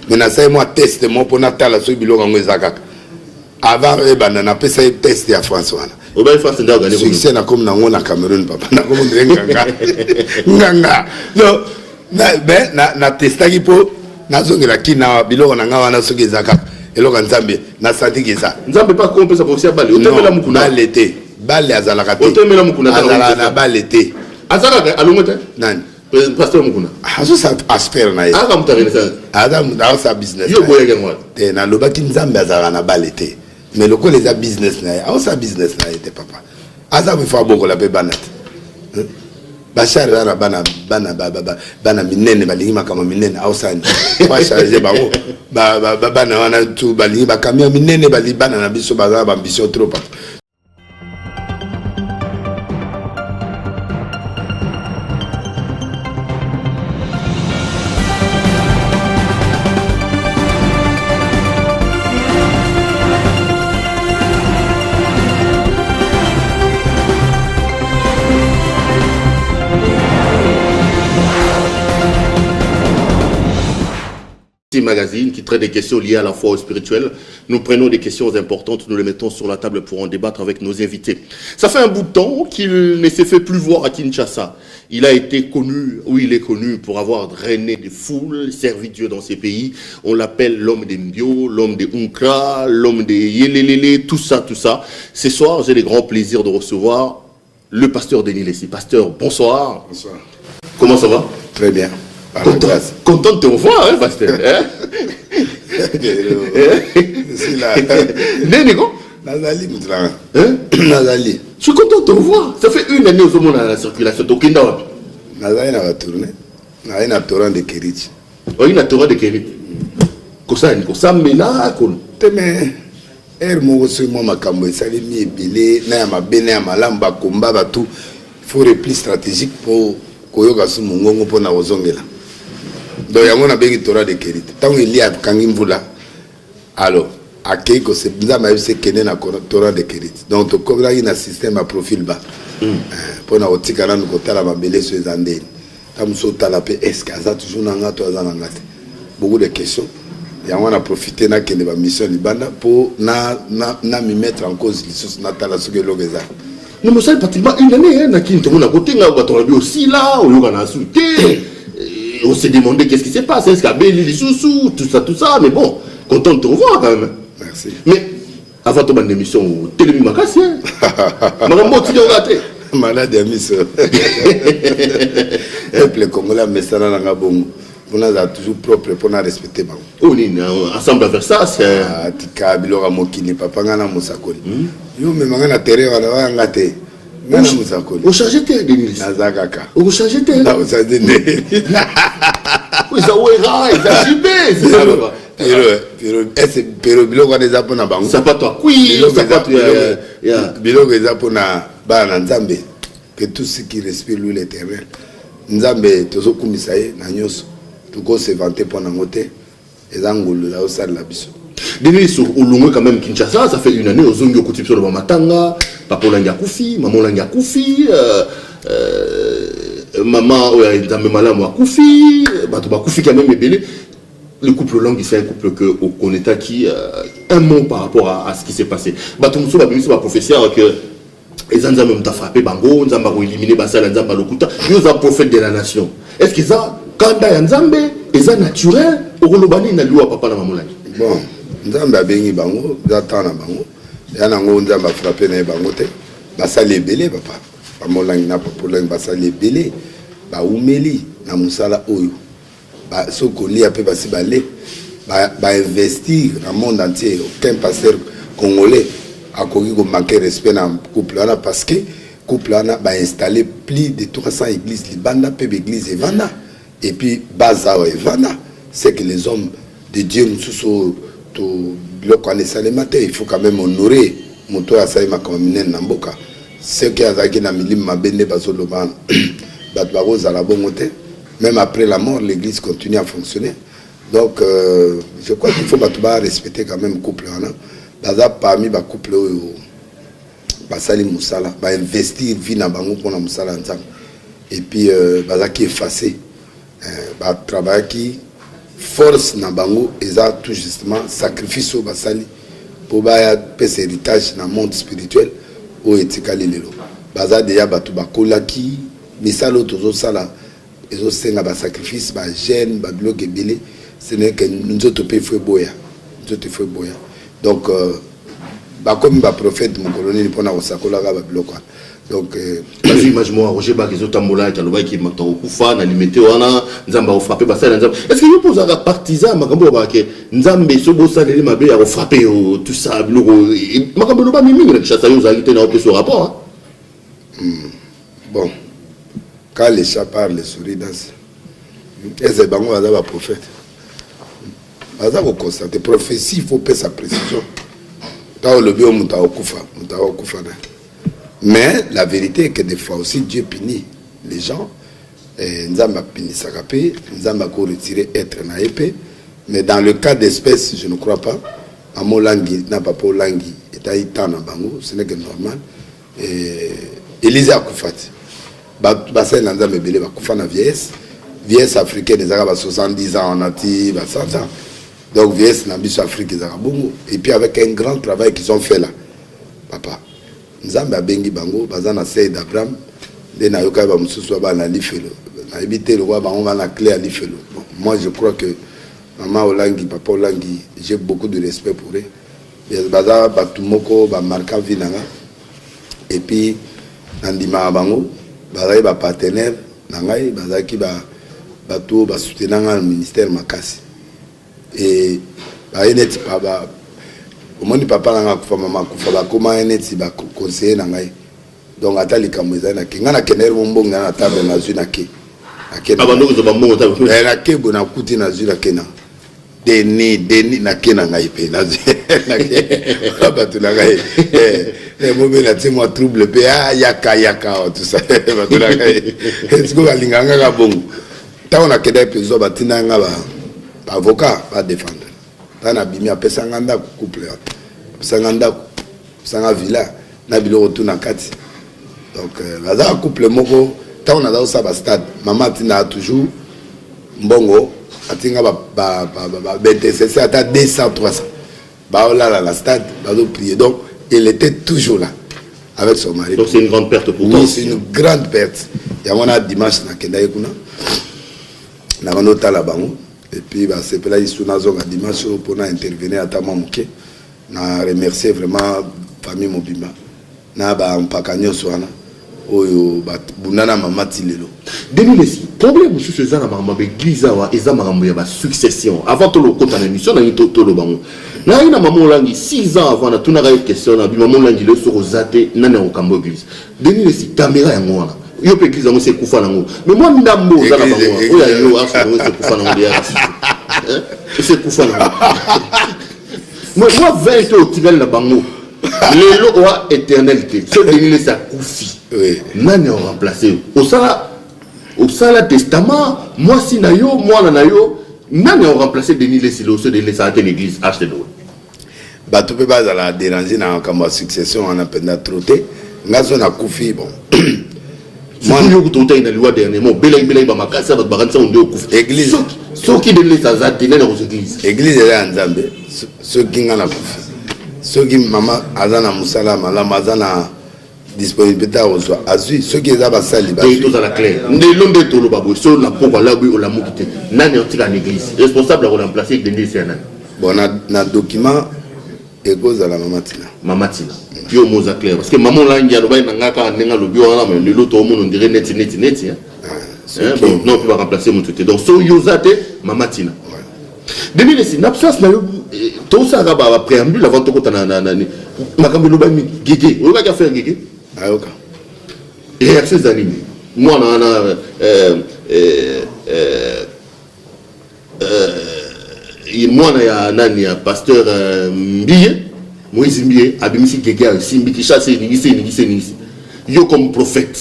mais na ça moi test moi pour natala so biloko ngo ezaka avant bana na pesa test ya François au bel France nda gagner succès na comme na ngona Cameroun papa na comme nganga nganga non na testaki po na zongela kina biloko na nga wana soki ezaka eloko nzambe na senti kisa nzambe pas compter pour bale otemela mukuna l'été bale azalaka te otemela mukuna azala na bale te azalaka alongote nani pasteur mukuna aso sa aspire na ye aka mutare ça adam na sa business yo boye ngwa te na lobaki nzambe azalaka na bale te mais loko les a business na ye aso sa business na ye te papa asa mi fa boko la pe banat bashar na bana minene balingi makama minene ausani kwa charger bango bana wana tu balingi bakamia minene bali bana na biso baza ba ambition trop papa. Magazine qui traite des questions liées à la foi spirituelle. Nous prenons des questions importantes, nous les mettons sur la table pour en débattre avec nos invités. Ça fait un bout de temps qu'il ne s'est fait plus voir à Kinshasa. Il a été connu, ou il est connu pour avoir drainé des foules, servi Dieu dans ses pays. On l'appelle l'homme des Mbio, l'homme des Unkra, l'homme des Yelelele, tout ça, tout ça. Ce soir, j'ai le grand plaisir de recevoir le pasteur Denis Lessi. Pasteur, bonsoir. Bonsoir. Comment ça va? Très bien. Content de te voir, hein, pasteur. C'est là. Nénégo? Nazali, Nazali. Je suis content de te voir. Ça fait une année au monde à la circulation. Nazali n'a pas tourné. Nazali n'a torrent de Kérit. Oui, n'a torrent de Kérit. Kosa mena kon. Mais mo so mo makambo esali mi ebele na ya mabene ya malamba komba batu. Il faut repli stratégique pour koyoka su mongongo pona ozongela. Donc yango na bengi torrent de Kérit. Tant il y a kangi mvula. Alors à Keiko c'est bizarre mais c'est kene na torrent de Kérit. Donc to kobra ina système à profil bas. Pona otikana nkotala mabele so ezandeni. Tamuso tala pe est-ce que ça toujours na ngato azana ngate. Beaucoup de questions. Et on a profité na kene ba mission libanda pour na mi mettre en cause les natala ce que l'ogeza. Non mais ça pratiquement une année na kinto na côté nga ba torabi aussi là au yoga na souté. On s'est demandé qu'est-ce qui s'est passé, est-ce qu'il y a Béli, les sous tout ça, mais bon, content de te revoir quand même. Merci. Mais avant ton bonne émission, Télémi Makassi, madame Moti de raté. Malade à miss. Le Congolais, mais ça n'a pas bon. On a toujours propre pour nous respecter. On est ensemble à faire ça, c'est. Ah, Tika, Bilora Mokini, Papa Ngana Moussakoli. Yo, mais Mangana Terre, on a ngate. Ngana Moussakoli. On change tes Denis. Nazagaka. On change tes. Non, ça dit. Oui, ça ouera, ça chibé. Pero biloko eza pona bango. Ça pas toi. Oui, ça pas toi. Biloko eza pona bana nzambe que tout ce qui respire lui l'éternel. Nzambe tozo kumisa ye na nyoso. Toko se vanter pona ngote. Eza ngulu la osala la biso. Denis sur Olongwe quand même Kinshasa, ça fait une année aux Zongo Kutipso de Matanga, Papa Langia Koufi, Maman Langia Koufi, Maman Nzambe Malamu Koufi, Batoba Koufi quand même est belé. Le couple Lang, c'est un couple que on est acquis un mot par rapport à ce qui s'est passé. Batumso va bien sur professeur que les Nzambe ont frappé Bango, Nzambe a éliminé Basala Nzambe Lokuta, ils sont prophètes de la nation. Est-ce que ça, quand il y a Nzambe, est-ce naturel au Rolobani n'a lui à Papa la Maman Langi? Bon, Nzambe a béni Bango, j'attends na Bango. Yanango Nzambe a frappé na Bango te. Basale belé papa. Maman Langi n'a pas pour Langi basale belé. Ba umeli na musala oyo. Ba soko li a pe basi balé. Ba investir dans le monde entier. Aucun pasteur congolais a connu qu'on manquait respect dans le couple là parce que couple là a installé plus de 300 églises libanda pe église evana et puis baza evana c'est que les hommes de Dieu nous sous tout bloc en matin il faut quand même honorer moto ya saima comme minen namboka c'est que azaki na milima mabende bazoloba bat baroza la bongote même après la mort l'église continue à fonctionner donc je crois qu'il faut respecter quand même couple là baza parmi ba couple basali musala ba investir vie na bango pour na musala nzambe et puis baza qui effacé ba travail qui force na bango eza tout justement sacrifice au basali pour ba pesa héritage na monde spirituel o etikali lelo baza deya batu bakolaki misalo tozo sala ezo senga ba sacrifice ba jeune ba bloc ebele ce n'est que nous te pe fwe boya donc ba comme ba prophète mon colonel pona osakola ba bloc donc imagine-moi Roger Bakizo Tambola qui a qui m'a okufa na limité wana nzamba o frapper basala nzamba est-ce que vous posez un partisan makambo ba ke nzambe so bo saleli mabe ya frapper tout ça biloko makambo lo ba mimi na chassa yo zalité na ce rapport bon quand les chats parlent les souris dansent est-ce bango baza ba prophète baza ko constater prophétie il faut payer sa précision ta le bio muta okufa na. Mais la vérité est que des fois aussi Dieu punit les gens. Nzamba punit Sakapé, Nzamba ko retirer être na épée. Mais dans le cas d'espèce, je ne crois pas. Amolangi n'a pas pour langi et taïta na bango, ce n'est que normal. Elisa Koufati. Bassin Nzamba belé ba kufa na vieillesse. Vieillesse africaine des Arabes 70 ans en ati, 100 ans. Donc vieillesse na biso Afrique des Arabes. Et puis avec un grand travail qu'ils ont fait là. Papa. Nzambe abengi bango bazana Seyd Abraham de na yoka ba mususu ba na lifelo na ebité le roi bango na clé à lifelo. Moi je crois que maman Olangi papa Olangi j'ai beaucoup de respect pour eux. Baza batumoko ba marka vinanga et puis nandima bango baza ba partenaire nangai baza ki ba bato ba soutenanga le ministère makasi et ba enet ba au moins papa nanga kufa mama kufa ba koma eneti ba conseiller nangai donc atali kamweza na kinga na kener mombonga na table na zuna ke akena abandoko zo bambongo table na ke bona kuti na zuna kena deni na kena ngai pe na ba tu na ngai mobe na timo trouble pe yaka tout ça ba tu na ngai est-ce que balinganga ka bongo ta on a keda pe zo batina nga ba avocat ba défendre tana bimi apesa nganda couple sanganda sanga villa na biloko tout na kati donc baza couple moko ta on a dans ça ba stade maman tina toujours mbongo atinga ba BTC ata 200 300 ba là la stade ba do prier donc il était toujours là avec son mari donc c'est une grande perte pour toi. Oui, c'est une grande perte ya mona dimanche na kenda yekuna na bano tala bango. Et puis, c'est pour là qu'ils sont dimanche pour intervenir à Tamamuke. Na remercier vraiment famille Mobimba. Na ba mpakanyo soana. Oyo ba bunana mama tilelo. Denis Lessi, problème sur ce zana mama be glisa wa eza makambo ya ba succession. Avant to lo kota na émission na to lo bango. Na ina maman Olangi 6 ans avant na tuna ka question na bi maman Olangi le so rozate na na okambo église. Denis Lessi caméra ya ngwana. Yo pe église ngo se kufa nango. Mais moi ndambo za na bango. Oya yo afa ngo se kufa nango ya. C'est kufa nango. Moi 20 au tigal na bango. Le lo wa éternalité. Ce Denis Lessi a kufi. Oui. Nani on remplacé. Au sala testament, moi si na yo, moi na yo, nani on remplacé Denis Lessi le ceux de Lessi à l'église acheter d'eau. Ba tu peux pas la déranger na comme succession on a peine à trotter. Ngazo na kufi bon. Moi yo kutote na loi dernièrement, belay ba makasa ba bakansa on de kufi. Église. Ceux qui de Lessi à tenir dans l'église. Église est en Nzambe. Ceux qui ngana kufi. Ceux qui maman azana musala malama azana disponibilité aux azui ceux qui ont basali ba tout à la claire ndelo to lo babo so la poko la bu la mukite nani otika l'église responsable à remplacer Denis Lessi nani bon na document ego za la mama tina yo moza clair parce que maman Olangi ya loba na ngaka nenga lobi wana mais lelo to mono ndire net bon non peut pas remplacer mon tout donc so yozate mama tina Denis Lessi n'absence na yo tout ça ba préambule avant to kota na makambo loba mi gege o ka faire gege ayoka réaction zanini moi moi ya nani ya pasteur Mbiye Moïse Mbiye abimisi gege simbi ki chasse ni yo comme prophète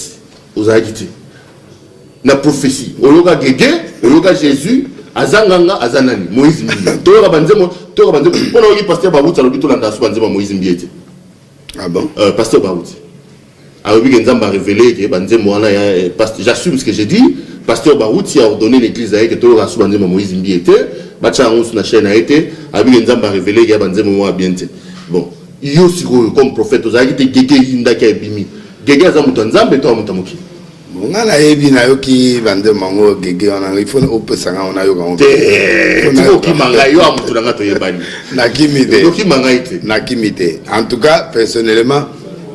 aux agité na prophétie oyoka gege oyoka Jésus azanganga azanani Moïse Mbiye toyoka banzemo pona oyi pasteur Babuti alobi to landa so banzemo Moïse Mbiye te ah bon pasteur Babuti alors oui Nzamba a révélé que banzemo wana ya j'assume ce que j'ai dit pasteur Baruti a ordonné l'église avec que tout le rasuba Moïse Mbiye était bacha on na chaîne a été abi nzamba révélé ya banzemo mo bien te bon yo siko comme prophète ozaki te gege yinda ka bimi gege za muto nzambe to muto moki nga na yebi na yoki bande mango gege wana il faut opesanga ona yo ga on ki manga yo amutu na to yebani na kimite yo ki manga ite na kimite en tout cas personnellement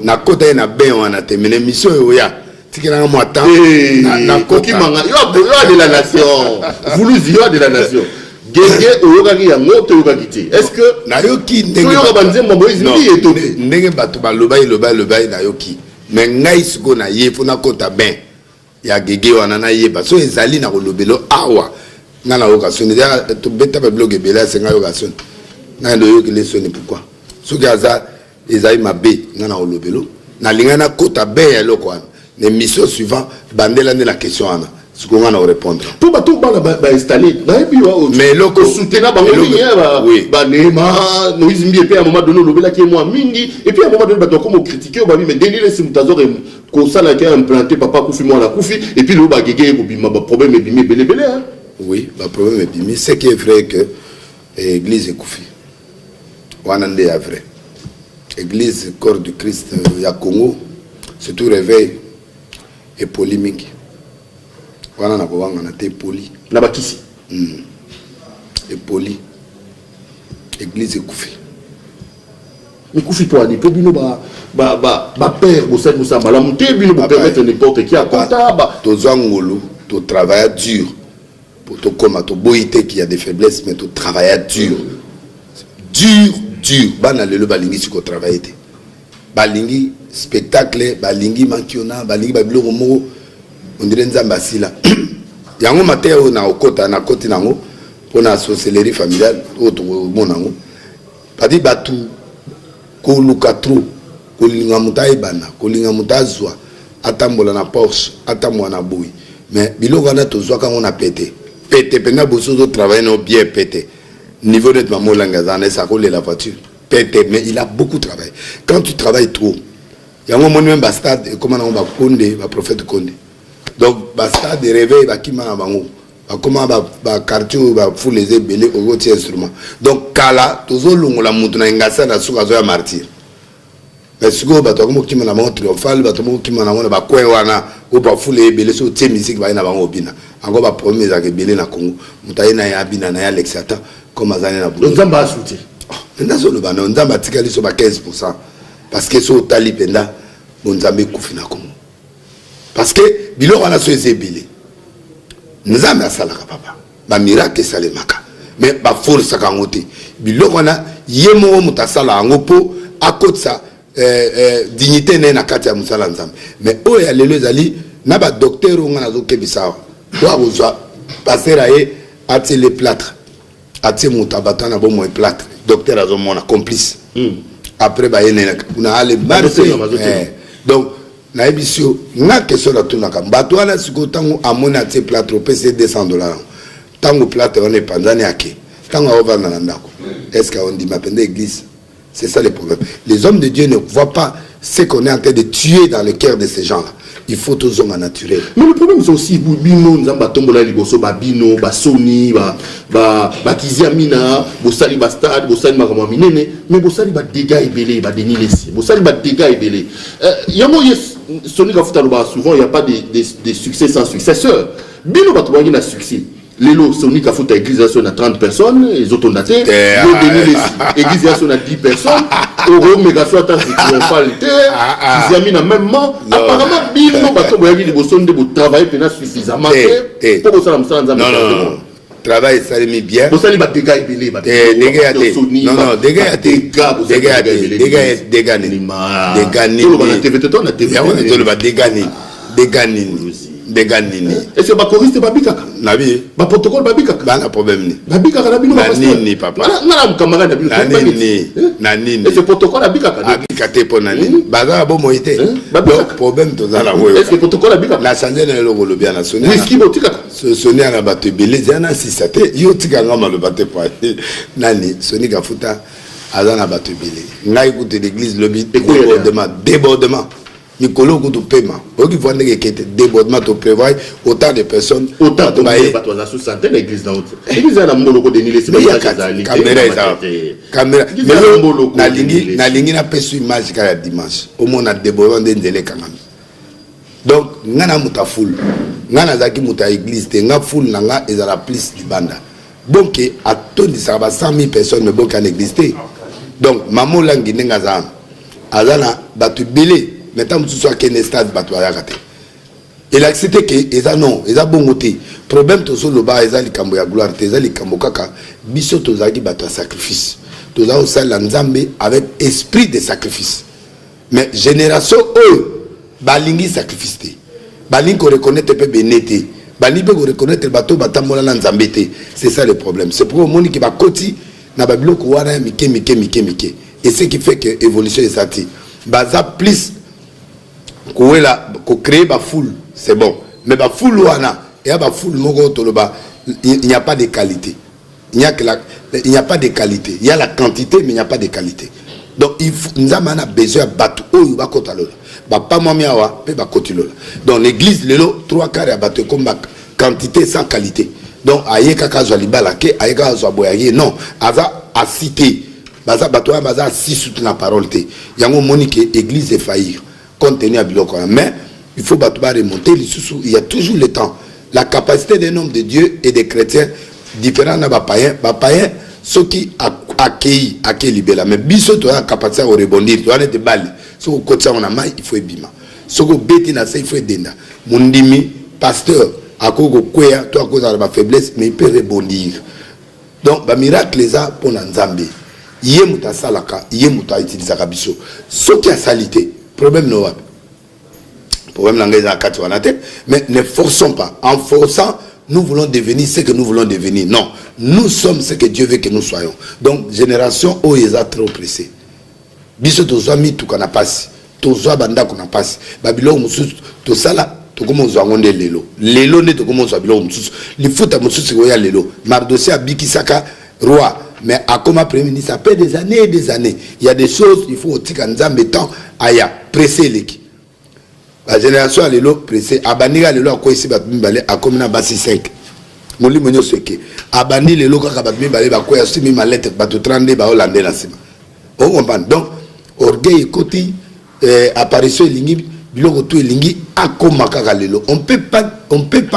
na kota na ben wana te mene mission yo ya tikira mo temps na koki manga yo de la nation voulu yo de la nation gege oyokaki yango to yokaki te est-ce que na yoki ndenge yo banze mbombo izindi etote ndenge bato balobai na yoki mais ngai siko na ye fona kota ben ya gege wana na yeba so ezali na kolobelo awa nga na okasoni to beta ba blog ebela senga okasoni na ndo yoki le soni pourquoi so gaza ezali mabe nga na kolobelo na linga na kota ben ya loko wana les missions suivantes bandela de la question ana ce qu'on va nous répondre pour bato bana ba installer na biwa mais loko soutenir bango ba nema no izimbi et puis à un moment donné lobela ki moi mingi et puis à un moment donné bato comme critiquer ba mais délire si mutazo ko sala ki implanté papa kufi moi la kufi et puis le ba gege ko bima ba problème bimi belé hein oui ba problème bimi c'est qui est vrai que église kufi wana ndé est vrai église corps du Christ ya Congo surtout réveil et poli mingi wana na kobanga na te poli na bakisi et poli église ekufi ekufi to ani pe bino ba père bo set musamba la monter bino pour permettre n'importe qui à compta ba to zangolo to travailler dur pour to comme to boité qui a des faiblesses mais to travailler dur bana lelo balingi siko travailler te balingi spectacle balingi mankiona balingi babiloko moko on dirait nzamba sila yango mateo na okota na koti nango pona sorcellerie familiale auto monango padi batu ko luka trop ko linga mutai bana ko linga mutazwa atambola na Porsche atamwa na boui mais biloko na tozwa quand on a pété pena bosso de travailler no bien pété niveau de maman langazana ça colle la voiture pété mais il a beaucoup travaillé quand tu travailles trop il y a un moment même bastade comment on va Konde va prophète Konde donc bastade de réveil va qui mana bango va comment va quartier va fou les belé au autre instrument donc kala tozo longola mutu na ngasa na suka zo ya martyr mais siko bato comme qui mana bango triomphal bato qui mana bango ba kwe wana o ba fou les belé so tie musique ba ina bango bina encore ba premier za ke belé na Congo mutaye na ya bina na ya Lexata comme azane na boulot nzamba asuti ndazo lo bana nzamba tikali so ba 15% parce que so tali penda bonzambe kufi na Congo parce que bilo wana so ezebile nzambe asalaka papa ba miracle salemaka mais ba force ka ngote bilo wana yemo mutasala ngo po akotsa dignité na kati ya musala nzambe mais oya lelo ezali na ba docteur ngana zo kebisa wa bozwa passer aye ati les plâtres ati mutabatana bo mo plâtre docteur azomona complice après ba yene na ale donc na ebisio na question la tunaka bato ala siko tango amona ati plâtre pc $200 tango plâtre on est panzani ake tango ova na ndako est-ce qu'on dit m'appelle église c'est ça le problème les hommes de Dieu ne voient pas ce qu'on est en train de tuer dans le cœur de ces gens-là. Il faut tous hommes naturels. Mais le problème c'est aussi bino nzamba tombola liboso ba bino ba soni ba kiziamina bo sali ba stade bo sali makama minene mais bo sali ba dégâts ebelé ba denilesi bo sali ba dégâts ebelé yango yes soni ka futa ba souvent il y a pas des succès sans successeur bino ba to na succès Lelo Soni ka futa église à 30 personnes les autres ont daté le denilesi église à 10 personnes au méga soit en triomphalité kiziamina même apparemment bino bato boyaki liboso nde bo travailler pena suffisamment pour ça la nzambe non travail ça les bien pour ça les dégâts ebelé dégâts nini est-ce que ba choriste ba bikaka na bi ba protocole ba bikaka ba na problème ni ba bikaka na bino ba nini papa na camarade na bino na nini est-ce que protocole ba bikaka bikate po na nini ba za bo moité problème to za la est-ce que protocole ba bikaka la changer na lo lo bien na Sonia whisky botikaka Sonia na ba te belé na si ça te yo tika ngama lo baté po nani Sonia ka futa azana ba te belé ngai écoute l'église lobby débordement Mikolo ko to paiement. Oki voit que était débordement to prévoit autant de personnes autant de bateaux sous centaines l'église dans l'église na moloko de nile c'est caméra na lingi na pesu image ka dimanche au moins na débordement de ndele kangami. Donc ngana muta full ngana zaki muta église te nga full nanga ezala plus du banda. Donc à tout ça va 100 000 personnes mais bon qu'en église te. Donc maman langi nenga za azana batu belé mais tant que tu sois qu'un stade bateau à rater. Il a accepté que ça non, il a bon côté. Problème tout sur le bas, il a les cambo ya gloire, il a les cambo kaka. Biso tous a dit bateau sacrifice. Tous a aussi l'ensemble avec esprit de sacrifice. Mais génération eux, balingi sacrifice. Balingi qu'on reconnaît peu bénété. Balingi qu'on reconnaît le bateau batamola l'ensemble. C'est ça le problème. C'est pour le monde qui va côté na babilo ko wana mike. Et ce qui fait que évolution est sortie. Baza plus qu'on crée ma foule, c'est bon. Mais ma foule, il y a ma foule, il n'y a pas de qualité. Il n'y a pas de qualité. Il y a la quantité, mais il n'y a pas de qualité. Donc, nous avons besoin de battre. Donc, l'église, trois quarts à battre comme quantité sans qualité. Donc, aïe kaka zalibalake, aïe kaka zaboyaye, non, aza a cité, baza batouya baza si soutenir la parole te. Yango monique église est faillir. Contenu à Biloko. Mais il faut remonter. Il y a toujours le temps. La capacité d'un homme de Dieu et des chrétiens différents dans les païens, ceux qui accueillent libéra. Mais biso tu as la capacité de rebondir. Tu as des balles. Ce que on a mal, il faut bima. Ce que bêti na il faut denda. Mundimi pasteur à cause quoi toi à cause de ma faiblesse mais il peut rebondir. Donc ba miracle les a pour Nzambe. Yé muta salaka, yé muta utiliser biso. Ce qui a salité. Problème no problème l'anglais à 4 mais ne forçons pas. En forçant, nous voulons devenir ce que nous voulons devenir. Non, nous sommes ce que Dieu veut que nous soyons. Donc génération où ils sont trop pressés. Biso tozo mi tout qu'on a passé, tozo banda qu'on a passé. Babylone mususu to sala to comment on ngonde lelo ne to comment on Babylone mususu. Le foot a mususu ko ya lelo. Mardosi abikisaka roi. Mais à comme premier ministre, ça fait des années et des années. Il y a des choses, il faut aussi qu'en mettant aya presser l'équipe. La génération à l'élo pressé. Abani à l'élo à quoi ici à comme na basi 5. Mon lit monyo seke. Abani l'élo quand batmi balé ba quoi aussi ma lettre ba tout 32 ba hollandais là c'est. On comprend. Donc orgueil côté apparition lingi biloko tout lingi akoma kaka l'élo. On peut pas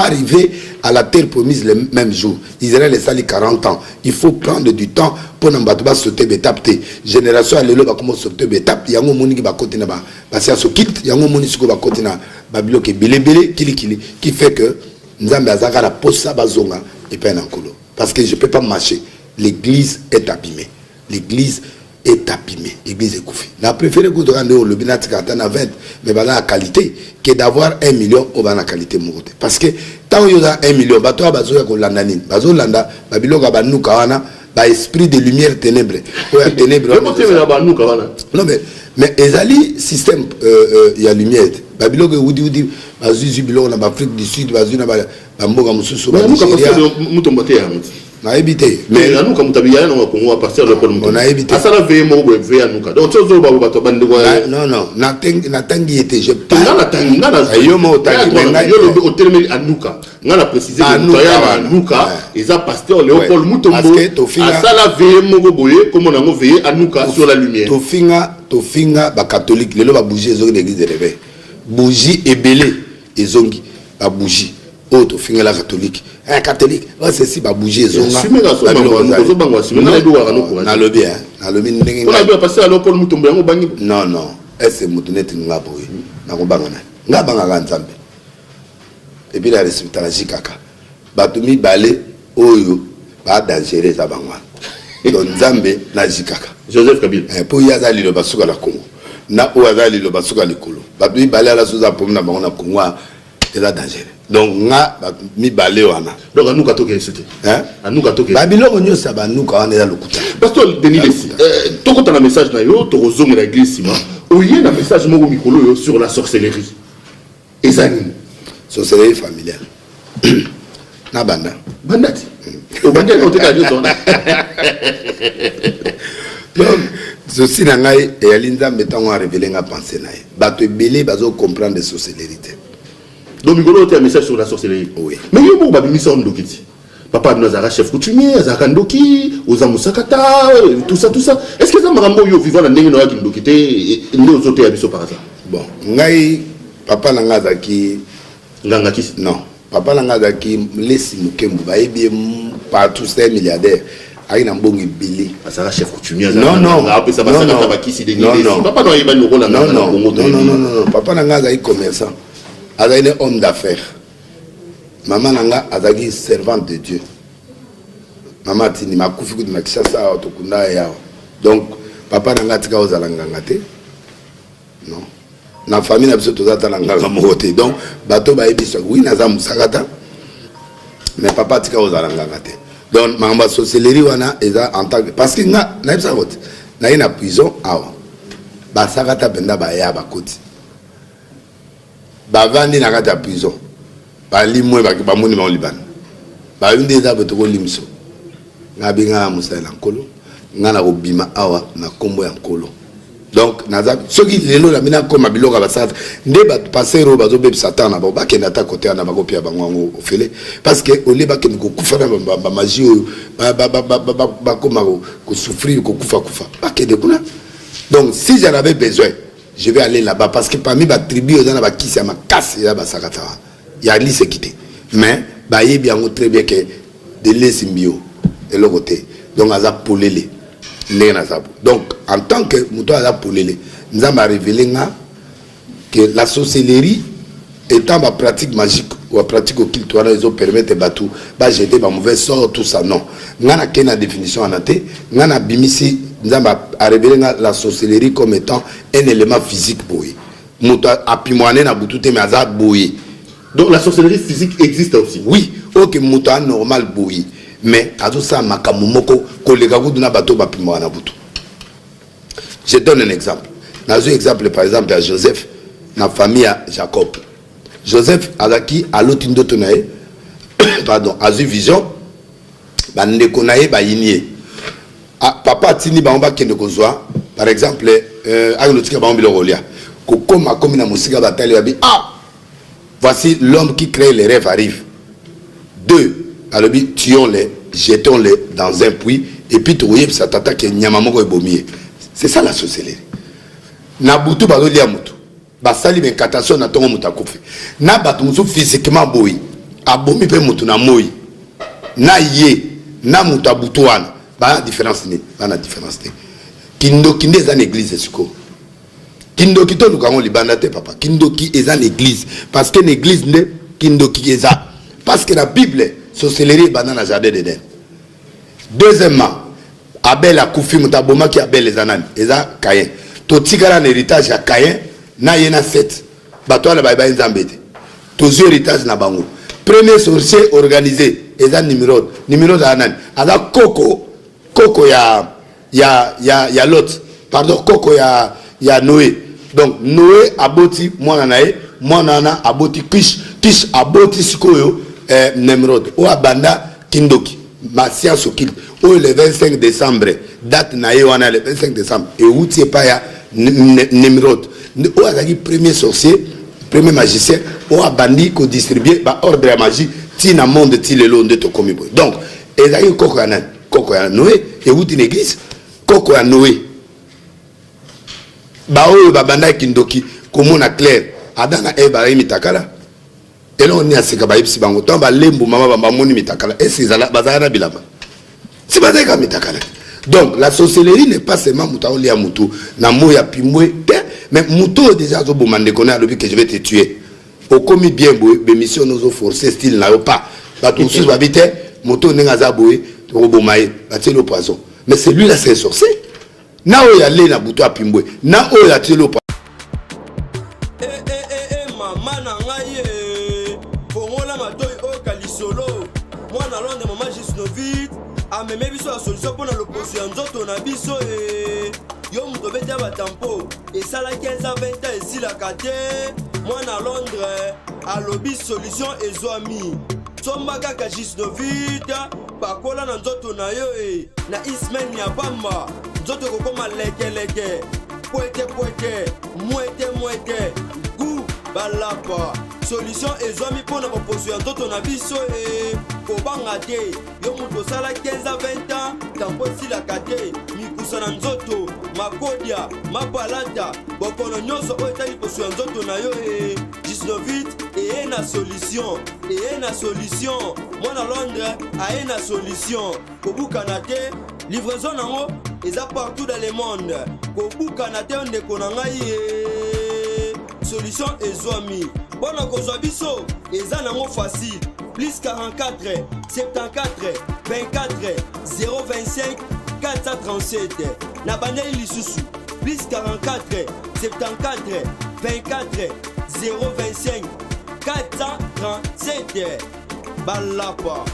arriver à la terre promise le même jour. Israël est sali 40 ans. Il faut prendre du temps pour n'embattre sauter l'étape. Génération à l'élo va commencer sauter l'étape. Yango moni qui va continuer ba parce que quitte yango moni siko va continuer babilo ke belebele kili qui fait que nzambe azaka la posa bazonga et pas nankolo. Parce que je peux pas marcher. L'église est abîmée. L'église est abîmée. L'église est couffée. On a préféré que tu rendes le binati à 20, mais dans la qualité, que d'avoir 1 million au la qualité montée. Parce que tant qu'il y a 1 million, bah toi bazo ko landanine, bazo landa, babilo ka banu kawana, ba esprit de lumière ténèbres. Ouais ténèbres. Non mais ezali système il y a lumière. Babilo ko wudi bazu bilo na Afrique du Sud, bazu na ba mboga mususu ba Nigeria. On a évité. Mais nous, comme tu as dit, on va passer à l'école. On a évité. Ah, ça va veiller mon web, veiller à nous. Donc, tu as non, non, n'attendez été. Je pas. Au terme à nous, on a précisé que nous avons ils ont pasteur Léopold Mutombo. Ah, ça va veiller mon web, comme on a veillé à nous sur la lumière. Tofinga, catholique, les lois bougie, ils ont l'église de réveil. Bougie et belé, ils ont bougie. Oh, tofinga la catholique. Un catholique, c'est si ba bouger zonga. Non non, est-ce mutunet nga boy. Na ko bangana. Nga bangaka nzambe. Et puis la respecta la jikaka. Batumi balé oyo ba dangereux za bangwa. Donc nzambe na jikaka. Joseph Kabila. Pour yazali lo basuka la Congo. Na o yazali lo basuka likolo. Batumi balé la souza pour na bangona Congo. C'est la danger. Donc nga mi balé wana. Donc anuka toke c'était. Hein? Anuka toke. Babylone nyo sa banuka wana la lokuta. Pasteur Denis Lessi. Toko ta message na yo to rozonga la église sima. Oye na message moko mikolo yo sur la sorcellerie. Ezani. Sorcellerie familiale. Na banda. Bandati. Au banda on te ka yo donc ceci n'a pas et Alinda mettant à révéler la pensée naïe. Bato belé bazo comprendre des sorcelleries. Donc Migolo a un message sur la sorcellerie. Oui. Mais il y a beaucoup de mission ndokiti. Papa Nazara chef coutumier, Azara Ndoki, Ozamusakata, tout ça. Est-ce que ça m'a rendu au vivant dans les noix qui ndokite et nous autres abisso par hasard? Bon, ngai papa Nangazaki Ngangaki non. Papa Nangazaki laisse Mukembu baebi partout c'est milliardaire. Aïe n'a bon billet. Azara chef coutumier. Non. Papa n'a pas eu rôle non. Papa Nangazaki commerçant. Azaki homme d'affaires. Maman Nanga Azaki servante de Dieu. Maman Tini ma kufiku de Makishasa Otokunda ya. Donc papa Nanga tika ozalangangate. Non. Na famille na biso tozata nganga moté. Donc bato ba ebiso oui naza musakata. Mais papa tika ozalangangate. Donc mamba sorcellerie wana eza en tant que parce que na ebisa vote. Na ina prison awa. Ba sakata benda ba ya ba koti. Ba vandi na kata prison. Ba limwe ba moni ma Liban. Ba une des arbres to limso. Nga binga musala nkolo. Nga na obima awa na kombo ya nkolo. Donc naza soki lelo la mina koma biloka basata nde ba passer bazo be satan na ba kenda ta côté na ba kopia bango ofele parce que au lieu ba kenda ko kufa na ba magie ba koma ko souffrir ko kufa ba kende kuna. Donc si j'en avais besoin je vais aller là-bas parce que parmi les tribus dans la qui c'est ma casse ya ba sakata il y a lisse quitté mais ba yebi yango très bien que de lesimbio et le côté donc aza polele donc en tant que mouton aza polele nous avons révélé que la sorcellerie étant ma pratique magique ou la pratique occulte ils ont permis de batou ba jeter ba mauvais sort tout ça non ngana kena définition anaté ngana bimisi nous avons révélé la sorcellerie comme étant un élément physique boy mouton apimoine na butute mais aza boy. Donc la sorcellerie physique existe aussi. Oui, ok mouton normal boy mais azo sa makamumoko kolega kuduna bato bapimo na butu. Je donne un exemple. Dans un exemple par exemple à Joseph na famille à Jacob. Joseph azaki alotindo tonae pardon azu vision bande konae ba yinie. Papa tini ba omba kende kozwa par exemple agnotika ba ombilo rolia kokoma komi na musika batali babi voici l'homme qui crée les rêves arrive. 2 alors tuons-les, jetons-les dans un puits et puis tu vois ça t'attaque nyamamoko ebomier. C'est ça la sorcellerie. Na butu balo lia mutu. Ba sali ben katasyon na tongo muta kufi. Na batu mutu physiquement boyi. Abomi pe mutu na moyi. Na ye na muta butu wana. Ba différence ni, ba na différence ni. Kindoki nde za l'église siko. Kindoki to lukango libanda te papa. Kindoki eza l'église parce que l'église ne kindoki eza parce que la Bible sorcellerie banana jardin d'Éden. Deuxièmement, Abel a koufi mutaboma qui Abel les anan, eza Caïn. To tigara l'héritage à Caïn, na yena 7. Bato la baiba nzambete. To héritage na bango. Premier sorcier organisé, eza Nimrod. Nimrod anan. Ada Coco ya Lot. Pardon, Coco ya Noé. Donc Noé aboti mwana nae, mwana na aboti Kish aboti sikoyo Nimrod. O abanda Kindoki. Ma science occulte. Le 25 décembre, date nae wana le 25 décembre. Et où tu es pas ya Nimrod. O azaki premier sorcier, premier magicien, o abandi ko distribuer ba ordre de magie ti na monde ti le long de to komi boy. Donc, ezaki koko ya Noé et où tu l'église koko ya Noé. Ba o ba banda Kindoki comme na clair adana e ba mitakala. Et là on est à ce que si bango tomba lembu mama ba moni mitakala et c'est ça bazana bilamba. C'est pas ça mitakala. Donc la sorcellerie n'est pas seulement mutaoli ya mutu na moya pimwe mais muto déjà zo bomande connait depuis que je vais te tuer. Au commis bien boy bémission nous forcer style na yo pas. Ba tout sous babite muto nenga za boy to bomaye ba telo poison. Mais celui là c'est sorcier. Na o ya le na buto apimwe. Na o ya telo mama na ngai pongola matoi o kalisolo mwana londe mama Gisnovit ameme biso la solution pour le poso ya nzoto na biso yo muto beta batampo esala 15 à 20 ans esilaka te mwana Londres alobi solution ezwami somba kaka Gisnovit bakola na nzoto na yo na ismen ya bamba nzoto kokoma leke poete moete gu balapa solution ezwami mpona baposo ya nzoto na biso kobanga te yo moto osala 15 à 20 ans tambo esilaka te mikusa na nzoto makodia mapalata bokono nyonso oyo etali poso ya nzoto na yo 19 eye na solution mwana Londres aye na solution kobukana te livraison nango eza partout dans le monde kobukana te ndeko na ngai solution ezwami bona kozwa biso eza nango facile plus 44 74 24 025 437 na bandeli lisusu plus 44 74 24 025 437 balapa.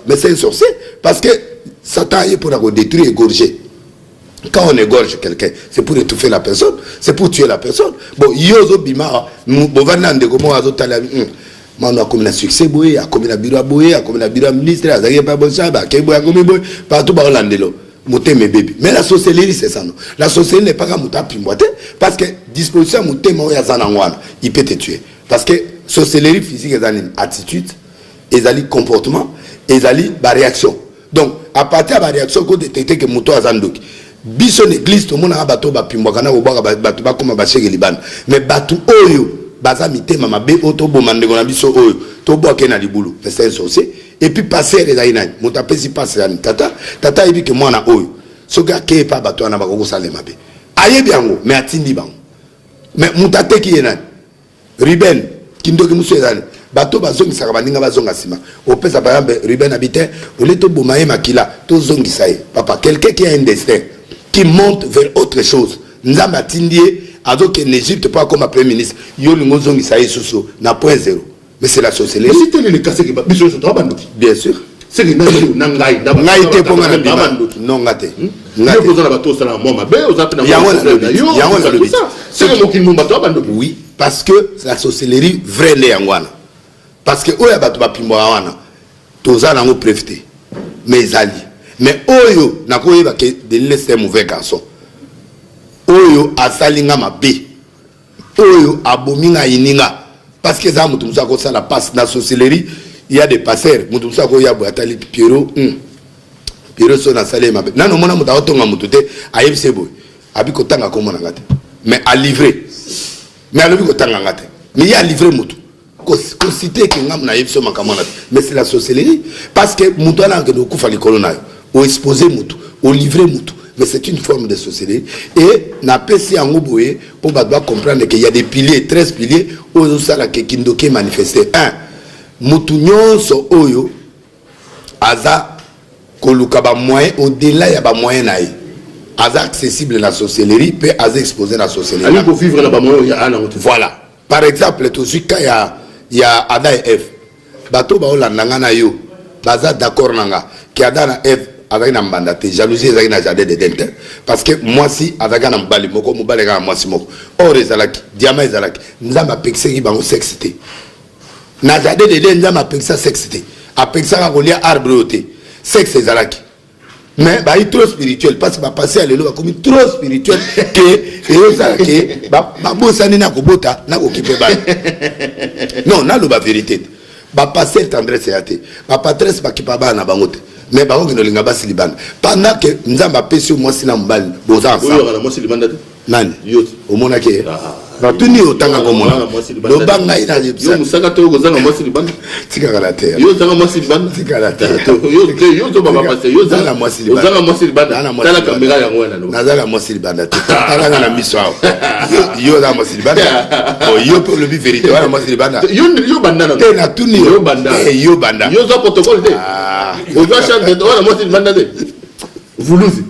Mais c'est un sorcier parce que Satan est pour détruire, égorger. Quand on égorge quelqu'un, c'est pour étouffer la personne, c'est pour tuer la personne. Bon, yozo bima, bovanande comme azo tala, man a comme un succès boy, a comme un bureau boy, a comme un bureau ministre, a zaye pas bon ça, bah kebo a comme boy, partout bah landelo, monter mes bébés. Mais la sorcellerie c'est ça non. La sorcellerie n'est pas comme muta pimboite, parce que disposition monter moi ya zanangwana, il peut te tuer. Parce que sorcellerie physique est une attitude, ezali comportement, ezali ba réaction. Donc à partir de la réaction qu'on détecte que muto azandoki. Biso l'église tout le monde a bateau ba pimbokana ou bateau ba comme ba chege liban. Mais bateau oyo baza mité mama be auto bomande kona biso oyo to boke na libulu. C'est un sorcier. Et puis passer les aïna. Muta pesi passe la tata ebi que moi na oyo. Soga ke pa bateau na ba ko salema be. Aye biango mais atindi bango. Mais muta te ki ena. Ruben kindoki muso ezali bato bazongisa baninga bazonga sima opesa par exemple Ruben Habité ole to bomaye makila to zongisa ye papa quelqu'un qui a un destin qui monte vers autre chose nzamba tindie azoke en Égypte pas comme premier ministre yo lingo zongisa ye susu na point zéro mais c'est la société mais si tu le casse que biso so bandoki bien sûr c'est que nangai ngai te ponga na bima non ngate ngate ko zala bato sala moma be ozape na yo c'est que mokili mumba to bandoki oui parce que la sorcellerie vraie ne yangwana parce que oya bato bapimbo wana toza nango préfité mais zali mais oyo nakoyeba ke Denis c'est un mauvais garçon oyo asalinga mabe oyo abominga ininga parce que ça mutu musako ça la passe na sorcellerie il y a des passeurs mutu musako ya boatali Pierrot Pierrot so na salé mabe nano mona muta otonga mutu te ayebise boy abiko tanga ko mona ngate mais à livrer mais alobi ko tanga ngate mais il y a livré mutu ko cité que ngam na yebso makamona mais c'est la sorcellerie parce que mutu ana que do kufa likolo nayo o exposer mutu o livrer mutu mais c'est une forme de sorcellerie et na pesi yango boye pour doit comprendre qu'il y a des piliers 13 piliers oyo sala ke kindoke manifester 1 mutu nyonso oyo aza koluka ba moyen au-delà ya ba moyen naï aza accessible la sorcellerie peut aza exposer la sorcellerie ali pour vivre là ba moyen ya ana voilà par exemple to zika ya Ada et Eve bato ba olandanga na yo baza d'accord nanga ki Ada na Eve avec na mbanda te jalousie ezaki na jardin de Dente parce que moi si avec na mbali moko mobale ka moi si moko or ezalaki diamant ezalaki nzamba pexeki bango sexité na jardin de Dente nzamba pexa sexité apexa ka kolia arbre te sexe ezalaki mais bah il trop spirituel parce que va passer à l'élo comme trop spirituel que et ça que bah bosani na kobota na kokipe ba non na lo ba vérité ba passer tendresse ya te ba patresse ba kipa ba na bangote mais ba ngino linga ba silibana pendant que nzamba pesi moi sina mbali boza ensemble oyo na moi silibana te nani yo omona ke ba tuni otanga komona lo banga ina yo musaka to kozanga moi silibana tika kala te yo zanga moi silibana tika kala te yo to baba passer yo zanga moi silibana zanga moi silibana tala kamera yango wana no nazala moi silibana te tala na miso yo za moi silibana o yo pour le vérité wala moi silibana yo banda na te na tuni yo banda yo banda yo za protocole te o va changer wala moi silibana te vuluzi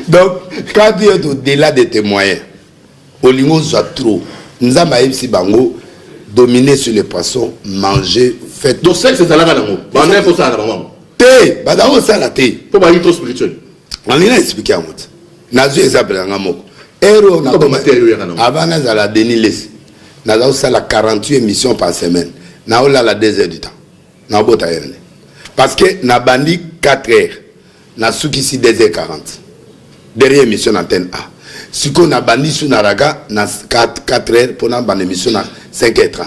donc quand tu es au-delà de tes moyens olingo soit trop nzamba yebisi bango dominer sur les poissons manger fait donc sexe ezalaka nango banda faut ça na bango te bada osala te po ba trop spirituel on ina expliquer yango te nazo exemple yanga moko ero na avant nazala Denis Lesi nazo sala 48 émissions par semaine na olala 2 heures du temps na bota yerne parce que na bandi 4 heures na suki si 2h40 derrière émission antenne A siko na bandi sou na raga na 4 heures pour na ban émission na 5h30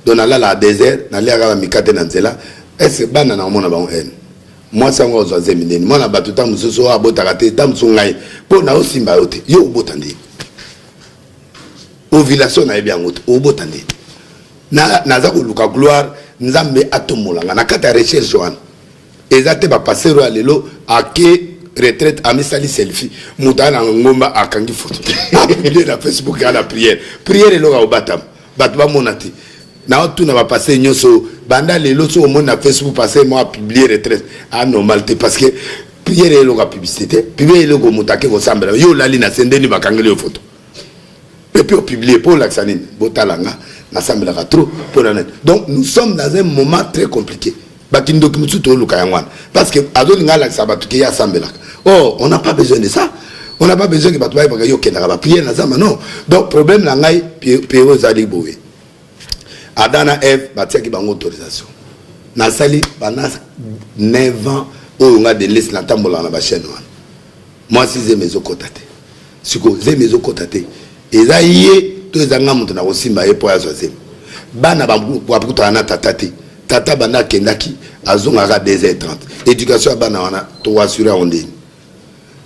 donc na la 2 heures na lia ga mikate na nzela est-ce bana na mona ba en moi ça ngo zoze minene moi na batuta mususu a bota kate tam sungai po na osimba yote yo botandi ovulation na bien ngoto obotandi na za koluka gloire nzambe atomolanga na kata recherche wana ezate ba passer ro alelo ake retraite amisali selfie mutana ngomba akangi photo publier na Facebook à la prière elo ga obatam bat ba monati na otuna ba passer nyoso banda lelo so mo na Facebook passer moi publier retraite a normalité parce que prière elo ga publicité publier elo go mutake go sambela yo lali na sendeni bakangeli yo photo et puis publier pour l'axanine botalanga trop pour la net. Donc nous sommes dans un moment très compliqué. Parce que oh, on n'a pas besoin de ça. On n'a pas besoin que prier non. Donc problème là Pierrot Zali Boé. Adana Eve batiaki bango autorisation. Nasali pendant 9 ans on a de laisse la tambola na ba chaîne. Moi si j'ai mes okotate. Siko j'ai mes okotate. Ezaïe to ezanga mutu na kosimba ye po ya zoze bana babukuta na tata bana kendaki azonga ga 2h30 éducation bana wana to assurer ondeni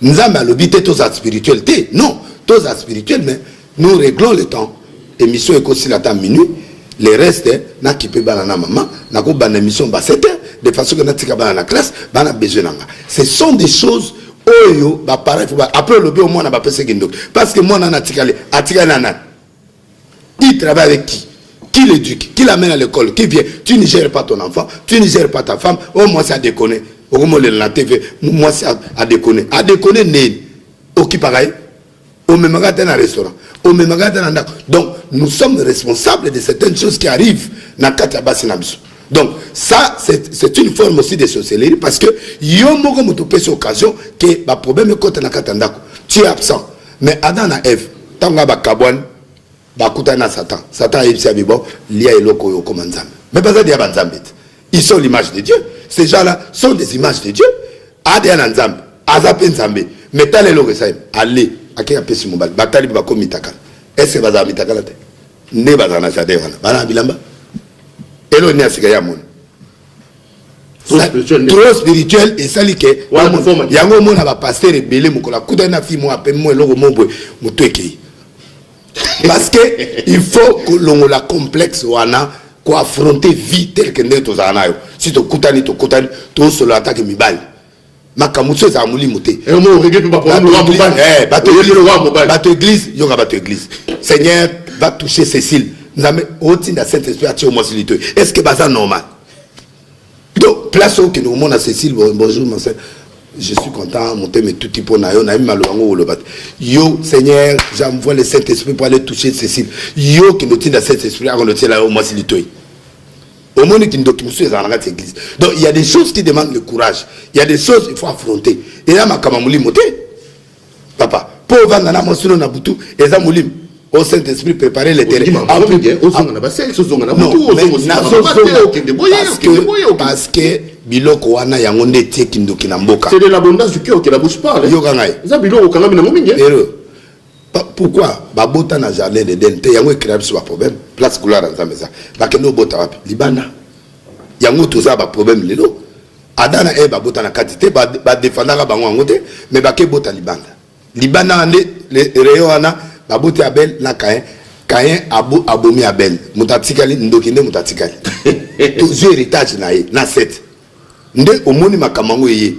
nzamba lobité to za spirituel te non to za spirituel mais nous réglons le temps émission ekosi la temps minuit les restes na kipe bana na maman na ko bana émission ba 7h de façon que na tika bana na classe bana besoin nanga ce sont des choses oyo ba pareil faut après le bio moi na ba pese kindoki parce que moi na atikale nana il travaille avec qui l'éduque, qui l'amène à l'école, qui vient, tu ne gères pas ton enfant, tu ne gères pas ta femme, oh moi c'est à déconner, au moment de la TV, moi c'est à déconner, né, au qui pareil, au même magasin dans un restaurant, au même magasin dans un. Donc nous sommes responsables de certaines choses qui arrivent dans Katabasinabiso. Donc ça c'est une forme aussi de sorcellerie parce que yomo comme tu peux occasion que le problème est quand tu es absent, mais Adam et Ève, tant que kabwan bakutana Satan. Satan est ici à Bibo, lié à l'oko comme Nzambe. Mais pas ça dire Nzambe. Ils sont l'image de Dieu. Ces gens-là sont des images de Dieu. Adéan Nzambe, Azapen Nzambe. Mais t'as l'eau ça. Allez, à qui a payé ce mobile. Batali bako mitaka. Est-ce que bazar mitaka là? Ne bazana ça devant. Bana bilamba. Elo ni asigaya mon. Trop spirituel et ça lique. Yango mon aba pasteur rebelle mukola kudana fi mo ape mo eloko mo boy mutweke. Parce que il faut que l'on la complexe wana ko affronter vie telle que nous tous anayo. Si to kutani to solo attaque mi balle. Makamutso za muli muté. Et on regrette pas problème roi mobile. Bateau église, yoga bateau église. Seigneur va toucher Cécile. Nzambe otinda Saint-Esprit ati au mosilito. Est-ce que ça normal? Donc place au que nous monde à Cécile bonjour mon frère. Je suis content, monter mes tout types na yo na malouango le bat. Yo Seigneur, j'envoie le Saint-Esprit pour aller toucher Cécile. Yo qui nous tient dans Saint-Esprit avant de tirer là au moins s'il toi. Au moins il document sur dans la église. Donc il y a des choses qui demandent le courage. Il y a des choses il faut affronter. Et là ma kamamuli monter. Papa, pour vendre na mosuno na butu, et ça moulim au Saint-Esprit préparer les terrains. Parce que biloko wana yango ndete kindoki na mboka. C'est de l'abondance du cœur que la bouche parle. Yo kangai. Ça biloko kanga mina momingi. Pourquoi babota na jardin de dente yango éclaire sur problème place gloire dans mesa. Ba kendo bota wapi? Libana. Yango toza ba problème lelo. Adana e babota na katite ba défendaka bango ngote mais ba ke bota libanda. Libana ande le reyo wana babota Abel na Caïn. Caïn abomi Abel. Mutatikali ndokinde mutatikali. Toujours héritage na ye na 7. Nde omoni makamango yé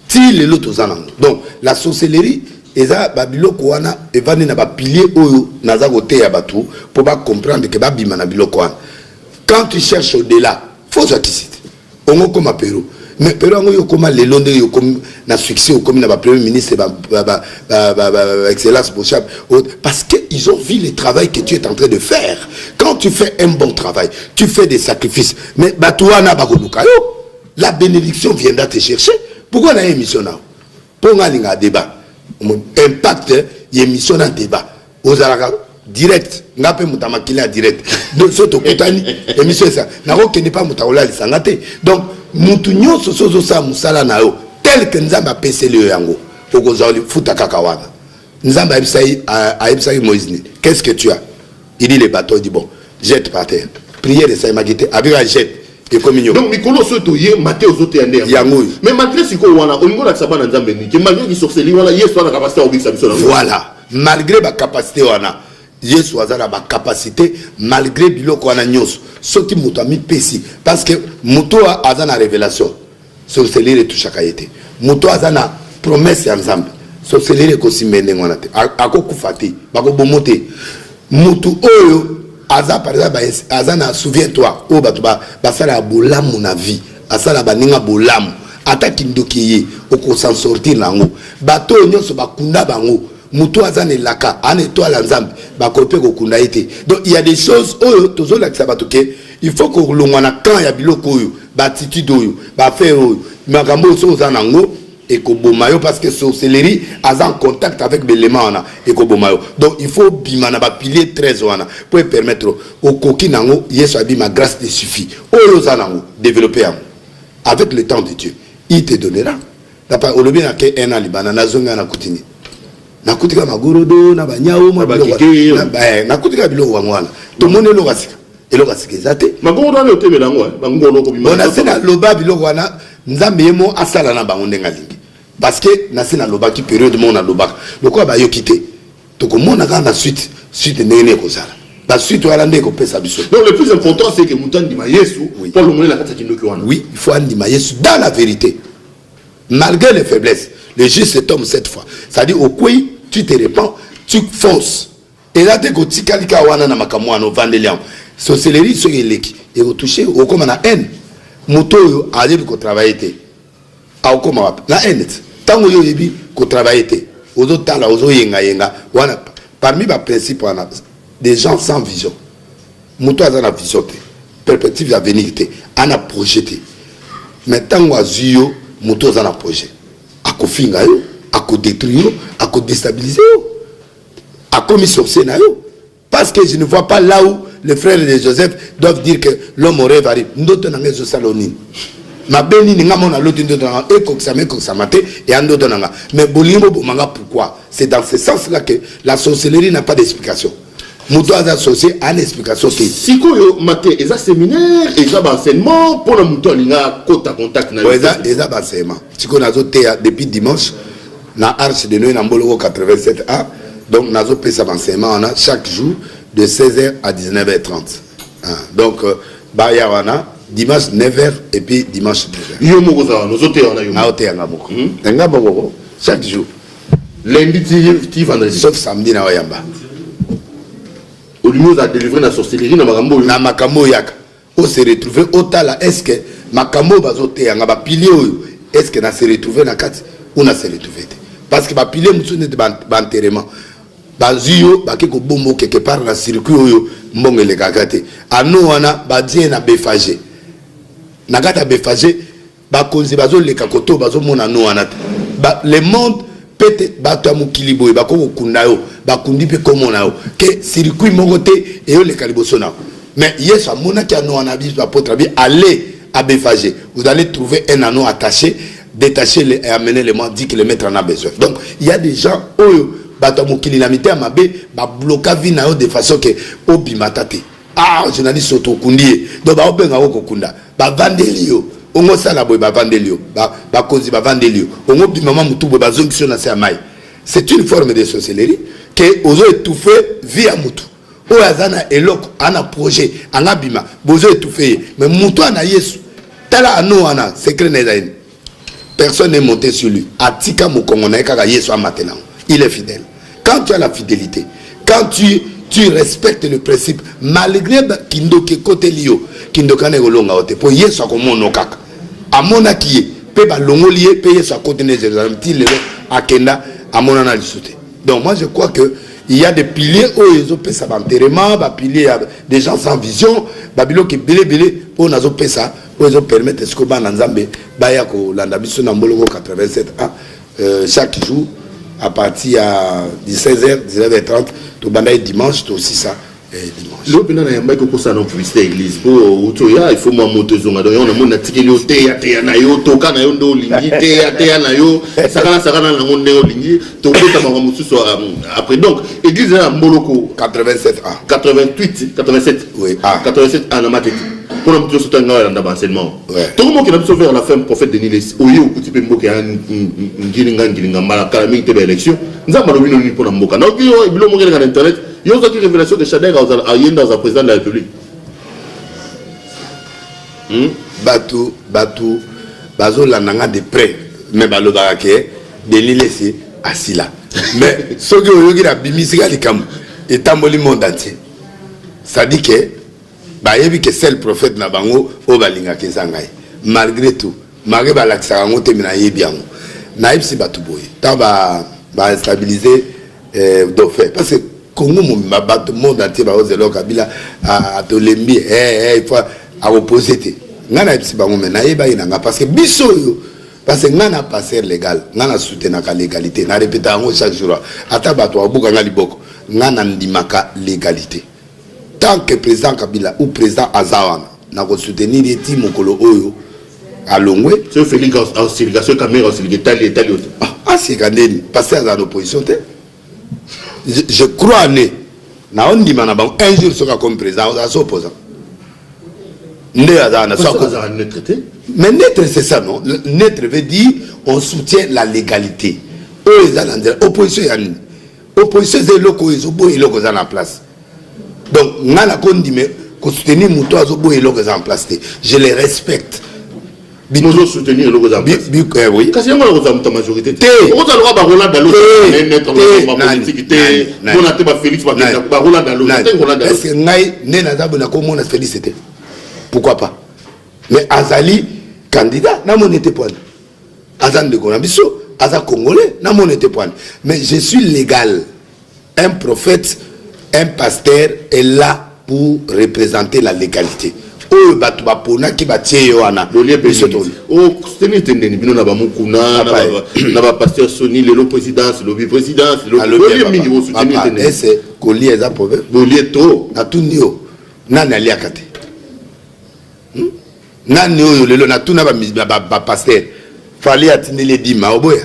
ti lelo tozana. Donc la sorcellerie eza babiloko wana evani na ba pilier oyo naza kote ya batu pour ba comprendre que ba bima na biloko wana. Quand tu cherches au-delà, faut j'anticipes. Ongo comme Pérou. Mais Pérou ongo yo comme lelo nde yo comme na succès au comme na ba premier ministre excellence Bochab parce que ils ont vu le travail que tu es en train de faire. Quand tu fais un bon travail, tu fais des sacrifices. Mais batuana ba kodukayo. La bénédiction viendra te chercher. Pourquoi on a une émission là? Pour un débat. Impact, il y a une émission en débat. Aux Arabes, direct. On a pas de direct. Donc, ce que émission ça. N'a pas pas mutaola les sangate. Donc, mutunyo soso sa musala na yo. Tel que nous avons PC le yango. Pour que nous futa kakawana. Nous avons aïbsaï Moïse. Qu'est-ce que tu as? Il dit les bateaux, il dit bon, jette par terre. Prière de Saïmagité. Avec la jette. Donc Nicolas Soto yé maté aux autres mais malgré ce qu'on a au niveau de la sabana nzambeni que malgré qui sorcellerie voilà hier soir la capacité à obéir ça. Voilà, malgré la capacité wana hier soir la capacité malgré biloko wana nyos soti muto ami pesi parce que muto a na révélation sorcellerie tout chaque été muto a na promesse ya nzambe sorcellerie ko simene ngwana te akokufati bako bomote mutu oyo Aza par exemple Azana souviens-toi oh batuba basala bolamu na vie asala baninga bolamu ataki ndokiye oko s'en sortir nango bato nyonso bakunda bango muto azana laka an étoile nzambe bakope ko kunda ite. Donc il y a des choses oyo tozo la bato ke il faut que longwana quand ya biloko oyo batitude oyo ba faire oyo makambo so za nango et kobomayo parce que sorcellerie a en contact avec l'élément wana et kobomayo. Donc il faut bimana ba pilier 13 wana pour permettre au koki nango yeso abima grâce te suffit oyo zanango développer avec le temps de Dieu il te donnera papa olobi na ke un an libana na zonga na kutini na kutika magorodo na banyao na kutika bilo wangwana to monelo kasika elo kasika zate magorodo na otebela ngo bangolo ko bimana on a sena loba bilo wana nzambe yemo asala na bango ndenga lingi parce que na sena loba ki période mon na loba loko ba yo kité to ko mona ka na suite ndene ko sala ba suite wala ndeko pesa biso. Donc le plus important c'est que mutandi ma Yesu pour le monde la kata kindoki wana. Oui, il faut andi ma Yesu dans la vérité. Malgré les faiblesses, le juge se tombe cette fois. C'est-à-dire, au quoi tu te répands, tu fonces. Et là, dès que tu as wana na makamouano, vandeliam, sorcellerie, ce qui est et au toucher, au comme la haine. Moto a dit qu'on travaille. A comme la haine. Tant que tu qu'on travaille. Aux autres tala, aux autres yenga. Parmi les principes, des gens sans vision. Moto a la vision. Perspective d'avenir, on a projeté. Mais tant que tu as moto a un projet. À quoi finir, à quoi détruire, à quoi déstabiliser. À commis sur scénario. Parce que je ne vois pas là où les frères de Joseph doivent dire que l'homme aurait varié. Nous sommes dans les salonines. Ma béni n'a pas l'autre et koksamate et un autre nanga. Mais bolimbo bomanga pourquoi? C'est dans ce sens-là que la sorcellerie n'a pas d'explication. Nous doit associer à une explication. Si vous avez un séminaire, et un enseignement pour le mouton, il y a un contact. Oui, il y a un enseignement. Si vous avez depuis dimanche, dans l'Arche de Noé, dans le 87A, donc nous avons fait un enseignement chaque jour de 16h à 19h30. Donc, Bayawana, dimanche 9h et puis dimanche 9h. Chaque jour. Lundi, vendredi. Sauf samedi, na Oyamba. Nous a délivré la sorcellerie na makambo. Na makambo yaka. On s'est retrouvé au tala. Est-ce que makambo bazote yanga ba pilier est-ce que na se retrouvé na kati ou na se retrouvé? Parce que ba pilier musu ne ba enterrement. Bazio ba ke ko bombo quelque part na circuit oyo mbongele kakate. Ano wana ba die na befagé. Na kata befagé ba konzi bazo le kakoto bazo mona no wana. Le monde peut-être bato amukili boy ba ko kunda yo ba kundi pe komo na yo que circuit mongote et yo le kaliboso na. Mais yes amona ki ano wana bi apôtre bi aller à befagé. Vous allez trouver un anneau attaché, détacher et amener les gens, dit que le maître en a besoin. Donc il y a des gens oyo batamukili la mité amabe ba bloquer vie na yo de façon que obimatate. Ah journaliste auto kundi donc ba obenga ko kunda ba vandelio ongo sala boy ba vandelio ba kozi ba vandelio ongo bi maman mutu boy ba zonction na sa mai. C'est une forme de sorcellerie que ozo étouffer vie à mutu o azana eloko ana projet anga bima bozo étouffer mais mutu ana yesu tala ano ana secret na zaini personne n'est monté sur lui atika mokongo na kaka yesu amatela il est fidèle. Quand tu as la fidélité, quand tu respectes le principe, malgré kindo ke kote liyo, kindo kane golonga ote, po yesu akomono kaka. Amona kiye, pe ba longo liye, pe yesu akote ne Jérusalem, ti lelo akenda, amona na lisute. Donc moi je crois que il y a des piliers où ils ont fait ça enterrement, des piliers des gens sans vision, babilo qui belé pour nazo fait ça, où ils ont permis de ce que ban nzambe baya ko landa biso na mboloko 87 chaque jour. À partir de 16h, 19h30, tout le dimanche, tout aussi ça, dimanche. Le pénal a un peu de ça dans l'église. Il faut moi monter sur la on a mon article au théâtre, na yo, toka na yo ndo lingi, théâtre na yo, ça na ngo ndo lingi, toko ta mama musu so après donc église na Moloko 87 a. 87. Oui, 87 a na matete. Pour nous tous autant dans l'enseignement. Tout le monde qui a sauvé la fin prophète de Niles, oyo petit peu mboka ngilinga mala kalami te élection. Nous avons vu nous pour mboka. Donc il bilo mo dans internet, il y a une révélation de Shader à yenda dans un président de la République. Batu bazo la nanga de près mais baloba ke de Niles assis là. Mais ce que oyo qui la bimisika likam et tamboli monde entier. Ça dit que bah il que c'est le prophète na bango o balinga kezangai malgré tout malgré balakisa ngo te mina yebiango na ipsi batu boy ta ba stabiliser do fait parce que Congo mo batu monde entier ba ozelo kabila a to lembi il faut à opposer te ngana ipsi bango mais na yeba inanga parce que biso yo parce que ngana passer légal ngana soutenir la légalité na répéter ngo chaque jour ata batu abuka ngali boko ngana ndimaka légalité. Tant que président Kabila ou président Azawana n'a pas soutenu les teams Mokolo Oyo à Longwe. C'est Félix en circulation, caméra en circulation, Ah, c'est quand même passé à l'opposition. Je crois né. Na on dit manabang un jour sera comme président aux opposants. Mais naître c'est ça non. Naître veut dire on soutient la légalité. Opposition yani. Opposition c'est loko isobo et loko en place. Donc, je les respecte. nous soutenir le gouvernement. Oui. Parce que moi, la majorité. On a le droit de Roland Dalo. On a été Félix Roland Dalo. Est-ce que Naï n'est pas bon à féliciter? Pourquoi pas? Mais Azali, candidat, n'a mon été point. Azan de Gonabiso, Azan Congolais, n'a mon été point. Mais je suis légal. Un prophète, un pasteur est là pour représenter la légalité. Oh, batuba pona qui batie yoana. Oh, c'était tendeni bino na ba mukuna na ba pasteur Sony le présidence, le vice-présidence, le mingi wo soutenir tendeni. C'est Koli eza problème. Bolier to na tunio. Na na liakate. Na nyo lelo na tuna ba pasteur. Fallait atteindre les 10 ma oboya.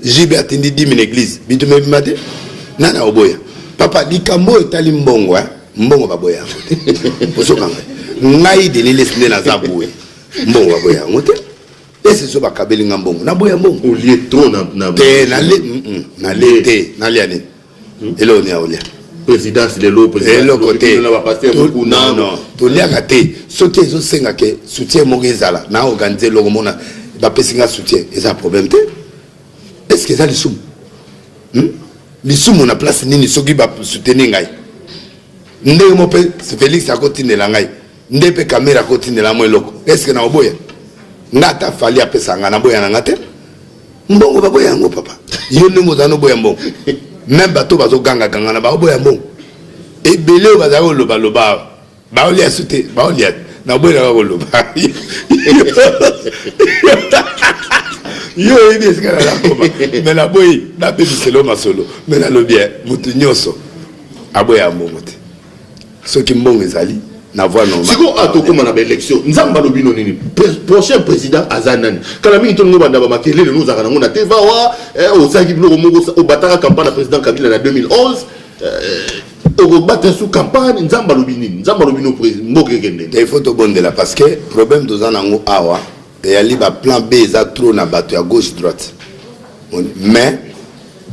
Jibe atteindre 10 min église. Bitu me bimate. Na na oboya. Papa likambo etali mbongo mbongo baboya osokanga ngai delele sine na zaboué mbongo baboya ngote ese so bakabeli nga mbongo na boya mbongo olie trop na te na lete na liane elo ni aolia présidence de l'eau président côté na ba pasteur beaucoup non to liaka te soki ezo senga ke soutien mo ezala na organiser lo mona ba pesinga soutien eza problème te est-ce que ça les sous na place nini soki ba soutenir ngai ndenge mo pe Félix akotinela ngai nde pe caméra akotinela mo eloko est-ce que na oboya ngata fali apesa nga na boya na ngate mbongo baboya yango papa yo nde mozano boya mbongo même bato bazo ganga ganga na ba boya mbongo ebele bazalo loba loba ba oli asute ba oli na boya na loba yo ibi esika na koma mais na boyi na pe biselo masolo mais na lo bien mutu nyoso aboya mbongo te ceux qui m'ont ezali na voix normale. Si on a tout comme on a élection, nous avons bino nini. Prochain président Azanan. Quand la minute nous banda ba makele nous a kana te va wa au saki bino au bataka campagne président Kabila en 2011 au battre sous campagne nzamba lobini président mokekende. Il faut to bonde là parce que problème dozana ngo awa et ali ba plan B za trop na bato à gauche droite. Mais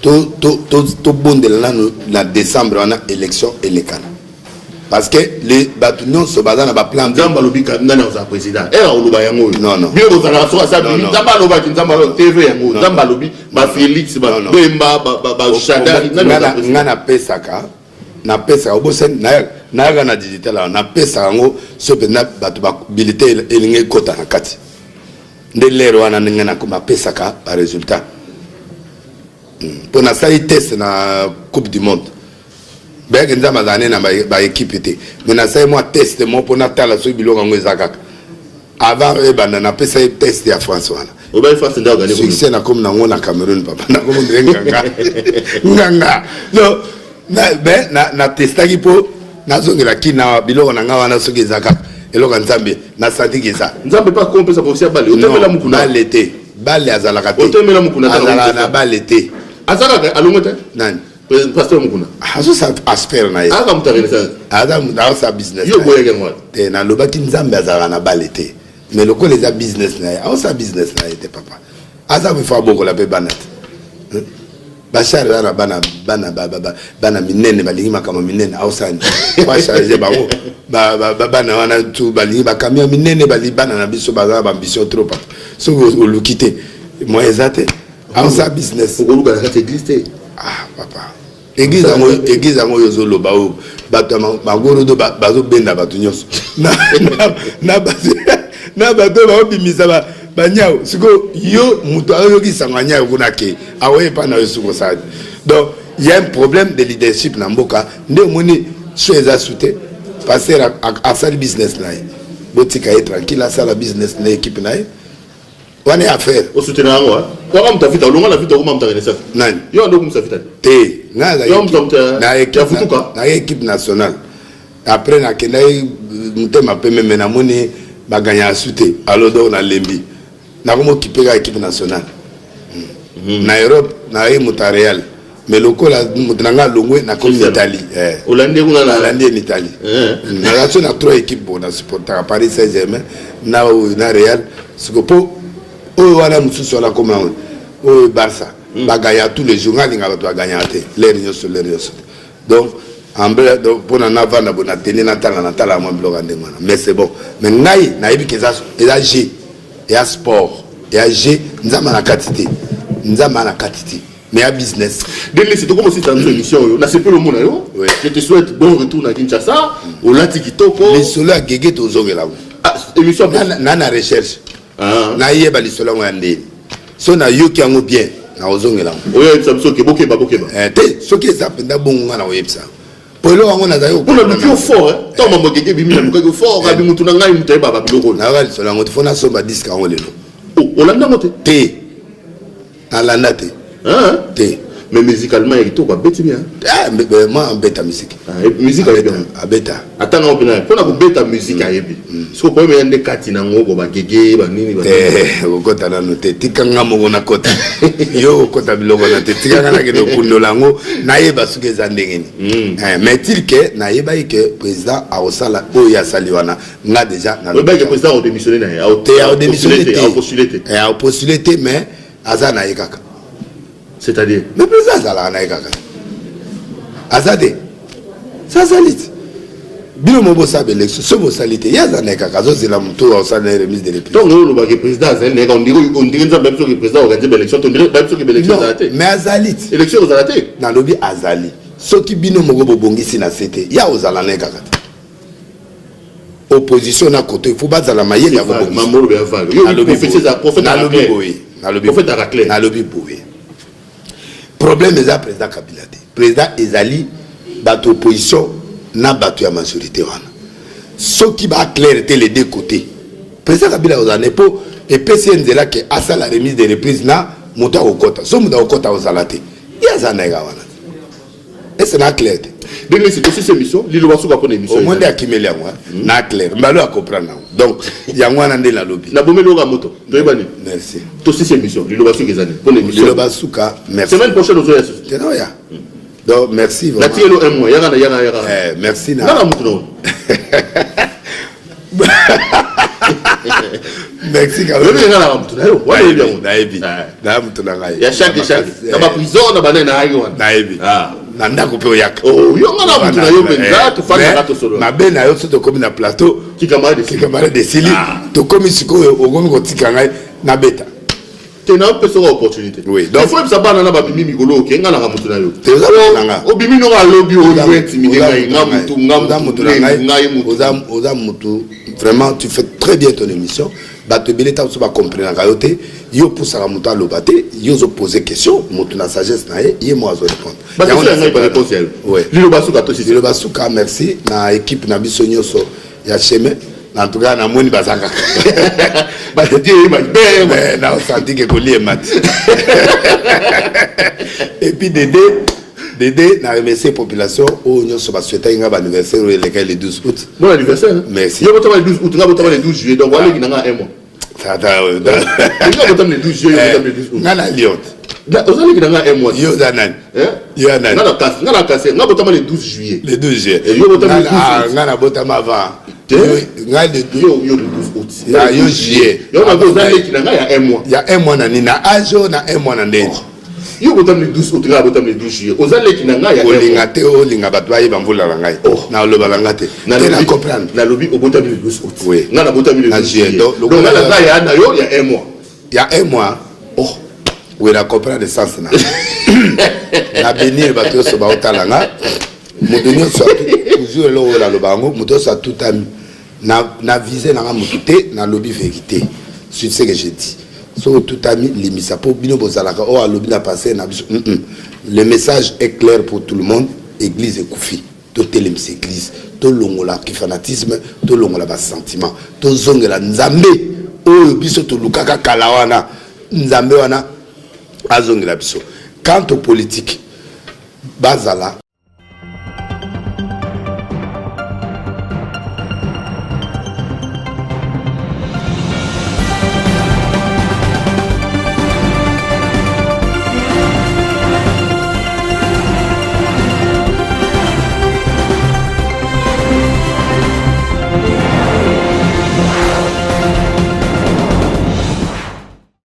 to bonde là na décembre on a élection et les canons. Parce que les bâtonnons se basent dans le plan. Nzamba lobika nana za président. Era oluba yango. Non. Bien vous allez so ça. Nzamba loba nzamba TV yango. Nzamba lobi ba Félix ba Bemba ba Shada ngana pesaka na pesa obosen na na digital na pesa yango so pena batu ba habilité elinge kota na kati. Nde lero wana ngana kuma pesaka ba résultat. Pour na ça test na Coupe du monde. Ben nza mazane na ba équipe té mais na ça moi test moi pour natala so biloko ngo ezaka avant banda na pesa test ya France wana o ba France nda gagner succès na comme na ngona Cameroun papa na comme nganga no na testaki po na zongela kina biloko na ngawa na soki ezaka eloko nzambe na santi kisa nzambe pas compenser pour ça balle o temela mukuna l'été balle azalaka te o temela mukuna azala na balle été azalaka alongote nani pasteur mukuna aso sa aspect na ye aka mutarele ça adam na sa business yo boye ngwa te na lobaki nzambe azala na balle été mais le ko les a business na ye aso sa business na ye te papa asa me fa bongo la pe banat bachar na bana minene balingi makama minene ausani kwa charger bango bana wana tu balingi bakamia minene bali bana na biso baza ba ambition trop papa so olukite moi ezate ausa business oluka na kati église ah papa église yango yozo loba o bato magoro do bazo benda bato nyonso na bato ba obimisa banyao siko yo muto ayoki sanga nyao kuna ke awe pa na yosuko sa donc il y a un problème de leadership na mboka nde moni so eza soute passer à sale business na botika est tranquille à sala business na équipe na wane affaire o soutenir ngo kwa mtafita ulonga la vita kwa mtarenesa nani yo ndo kumsafita te ngaza yo mtamta na équipe nationale après na kenda mtema peme mena moni baganya soute alors donc na lembi na comme occupé l'équipe nationale na Europe na Montréal mais le col mutranga longwe na comme Italie Hollande kuna na Hollande en Italie na raison na trois équipes pour na supporter à Paris Saint-Germain na Real ce que pour wana mususu la comme Barça bagaya tous les jours ngalinga bato baganya te l'air sur donc pour na vanda bona télé natala moi bloga ndemana mais c'est bon mais ngai na yebi que ça G et à sport et à G nzama na katité mais à business dès c'est comme si dans une émission na c'est pas le monde je te souhaite bon retour à Kinshasa au lati kitoko les solo à gege to zongela émission na recherche na yeba les solo ngande so na yoki yango bien na ozongela oyo samso ke bokeba te soki ça penda bongo na oyebsa polo wango na zayo on a le fort tant maman gege bimi na mukaki fort abi mutu na ngai mutu baba biloko na gali solo ngo tofona somba disque yango lelo o landa mote te na landa te te mais musicalement il to quoi beti bien mais moi en beta musique musique a beta attends on peut na ko beta musique a yebi so ko me yande kati na ngo ba gege ba nini ba o kota na note tikanga mo na kota yo kota biloko na te tikanga na ke do kundolango na yeba suke za ndengeni mais til que na yeba que président a osala o ya saliwana nga déjà na le bac président a démissionné na a démissionné a postulé mais azana yekaka c'est-à-dire le président zala na yekaka azade ça salit bino mo bossa élection so bossa lité ya za na yekaka zo zela muto au sein de remise de l'élection donc le bac président azali na on dirait ça même sur le président organiser l'élection on dirait même sur l'élection zalaté mais azalit élection zalaté na lobi azali soki bino mo bobongisi na cité ya ozala na yekaka opposition na côté faut pas zala mayele ya bobongisi mamolo ya vague yo professeur za prophète na lobi boy na lobi prophète Araclé na lobi boy problème est président Kabila président ezali bato opposition na bato ya majorité wana ce qui va clairité les deux côtés président Kabila ozane po et PCN de là que asa la remise de reprise na muta okota so muta okota ozalate ya zanega wana et c'est na clair donc c'est aussi cette mission lilo basuka pour émission au monde ya kimeli yango na clair mbalo à comprendre donc yango wana ndela lobby na bomelo ga moto toyebani merci to aussi cette mission lilo basuka ezane pour émission lilo basuka merci semaine prochaine ozoya tena ya donc merci vraiment la tielo un mois yara merci na na moto non merci quand même na moto na yo wala bien naebi na moto na ngai ya chaque na ba prison na banana na ayo naebi na ndako pe oyaka oh yo ngana moto na yo benza to fanga na to solo mabe na yo so to komi na plateau ki camarade de Sili to komi siko ogomi ko tika ngai na beta tena pe so opportunité oui donc faut ça bana na ba bimi migolo ke ngana ka moto na yo te za nanga o bimi no ga lobby o nwet mi ngai nga moto na ngai oza moto vraiment tu fais très bien ton émission bato beleta so ba comprendre nga yote yo poussa la moto alobate yo zo poser question moto na sagesse na ye moi zo répondre ba so nga ba réponse ya oui lilo basuka to sisi lilo basuka merci na équipe na biso nyoso ya chemin en tout cas na moni bazanga ba te ma mais na on senti que coller mat et puis Dédé na remercier population au nyoso ba souhaiter nga ba anniversaire le 12 août bon anniversaire merci yo botama le 12 août nga botama le 12 juillet donc wala ki nga un mois ça nga botama le 12 juillet botama le 12 août nga na liot da ozali ki nga un mois yo danan yo danan nga na kase nga botama le 12 juillet le 12 juillet yo botama le 12 août nga na botama avant nga le 12 yo le 12 août yo juillet yo na ozali ki nga ya un mois ya un mois na nina ajo na un mois na ndenge yo botam le 12 août nga botam le 12 juillet ozali ki nga ya olinga te olinga bato ayi bamvula la ngai na loba la ngate na comprendre na lobby o botam le 12 août oui nga na botam le 12 juillet donc nga na ya na yo ya un mois ya un mois oh oui la comprendre le sens na na bénir bato so ba otalanga moto nyonso toujours lo la lobango moto sa tout ami na viser na moto te na lobby vérité sur ce que j'ai dit so tout ami limisa po bino bozalaka o alobi na passé na biso le message est clair pour tout le monde église ekufi to telemisa église to longola ki fanatisme to longola ba sentiment to zongela nzambe o biso to lukaka kala wana nzambe wana azongela biso quant aux politiques bazala